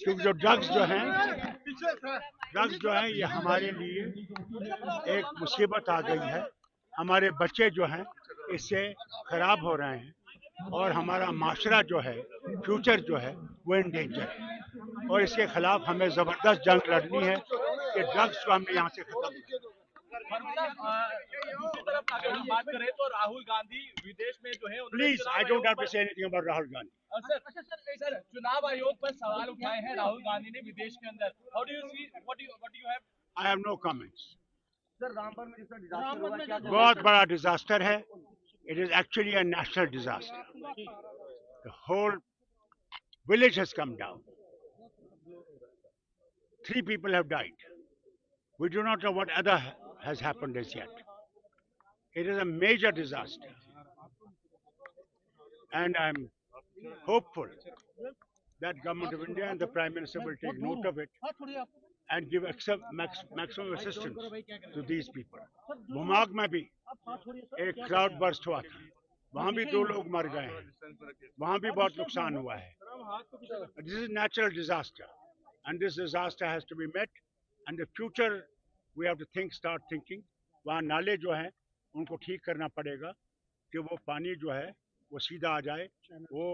क्योंकि ड्रग्स जो हैं ये हमारे लिए एक मुसीबत आ गई है। हमारे बच्चे जो हैं इससे खराब हो रहे हैं और हमारा माशरा जो है, फ्यूचर जो है वो इन डेंजर है और इसके खिलाफ हमें ज़बरदस्त जंग लड़नी है कि ड्रग्स को हमने यहाँ से खत्म। दूसरी तरफ अगर हम बात करें तो राहुल गांधी विदेश में जो है, please I don't have to say anything about Rahul Gandhi. Sir चुनाव आयोग पर सवाल उठाए हैं राहुल गांधी ने विदेश के अंदर। How do you see, what do you have? I have no comments. Sir Rampur में जिसका डिजास्टर हुआ क्या बहुत बड़ा डिजास्टर है। It is actually a national disaster. The whole village has come down. 3 people have died. We do not know what other has happened as yet. It is a major disaster. And I'm hopeful that Government of India and the Prime Minister will take note of it and give maximum assistance to these people. भुमाग में भी एक crowd burst हुआ था, वहाँ भी 2 लोग मर गए हैं, वहाँ भी बहुत नुकसान हुआ है। This is natural disaster and this disaster has to be met and the future we have to start thinking। वहाँ नाले जो हैं उनको ठीक करना पड़ेगा कि वो पानी जो है वो सीधा आ जाए, वो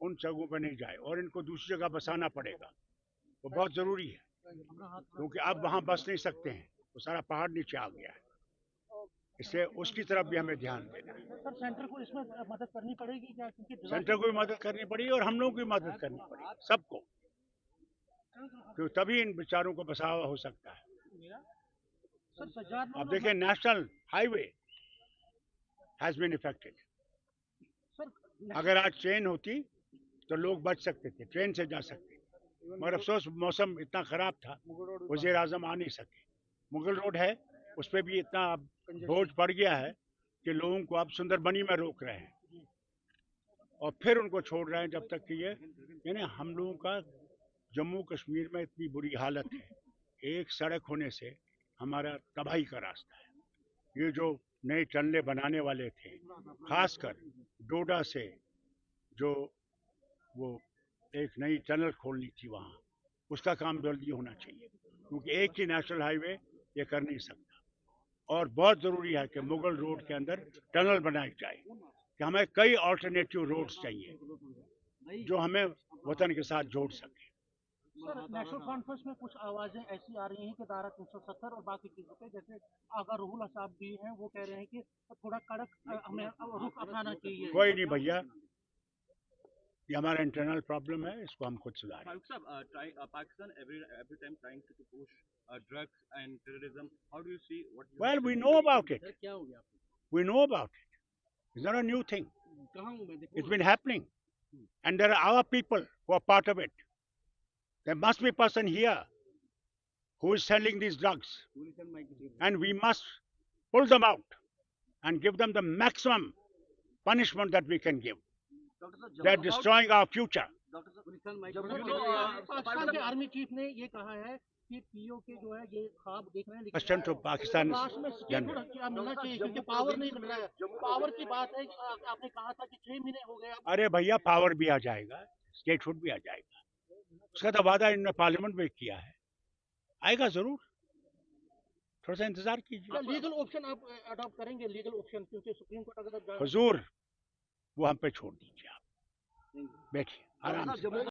उन जगहों पर नहीं जाए और इनको दूसरी जगह बसाना पड़ेगा। वो बहुत ज़रूरी है क्योंकि अब वहाँ बस नहीं सकते हैं, वो सारा पहाड़ नीचे आ गया है। इससे उसकी तरफ भी हमें ध्यान देना है। सर सेंटर को इसमें मदद करनी पड़ेगी क्या? सेंटर को भी मदद करनी पड़ेगी और हम लोगों की मदद करनी पड़ेगी, सबको, क्योंकि तभी इन विचारों को बसावा हो सकता है। अब देखिए national highway has been affected. अगर आज ट्रेन होती तो लोग बच सकते थे, ट्रेन से जा सकते, मगर अफसोस मौसम इतना खराब था वज़ीर आज़म आ नहीं सके। मुगल रोड है, उस पर भी इतना बोझ पड़ गया है कि लोगों को अब सुंदरबनी में रोक रहे हैं और फिर उनको छोड़ रहे हैं जब तक कि ये, यानी हम लोगों का जम्मू कश्मीर में इतनी बुरी हालत है, एक सड़क होने से हमारा तबाही का रास्ता है। ये जो नए टनलें बनाने वाले थे, खासकर डोडा से जो वो एक नई टनल खोलनी थी वहाँ, उसका काम जल्दी होना चाहिए क्योंकि एक ही नेशनल हाईवे ये कर नहीं सकता। और बहुत ज़रूरी है कि मुगल रोड के अंदर टनल बनाई जाए, कि हमें कई अल्टरनेटिव रोड्स चाहिए जो हमें वतन के साथ जोड़ सके। सर नेशनल कॉन्फ्रेंस में कुछ आवाजें ऐसी आ रही हैं कि धारा 370 और बाकी चीजों पे, जैसे आगा रूहुल साहब भी हैं, वो कह रहे हैं कि थोड़ा कड़क हमें रुख अपनाना चाहिए। कोई नहीं भैया, ये हमारा इंटरनल प्रॉब्लम है, इसको हम खुद सुधारें। Pakistan every time trying to push drugs and terrorism. How do you see what? Well, we know about it. We know about it. It's not a new thing. It's been happening, and there are our people who are part of it. There must be a person here who is selling these drugs, and we must pull them out and give them the maximum punishment that we can give. They are destroying our future. Pakistan के army chief ने ये कहा है कि PO के जो है ये ख्वाब देख रहे हैं, Question to Pakistan मिलना चाहिए क्योंकि पावर नहीं मिल रहा है। पावर की बात है, आपने कहा था कि 6 महीने हो गए। अरे भैया, पावर भी आ जाएगा, स्टेटहुड भी आ जाएगा, उसका तो वादा इन्होंने पार्लियामेंट में किया है, आएगा जरूर, थोड़ा सा इंतजार कीजिए। लीगल ऑप्शन आप अडॉप्ट करेंगे? लीगल ऑप्शन, क्योंकि सुप्रीम कोर्ट अगर हुजूर वो हम पे छोड़ दीजिए, आप बैठिए आराम से।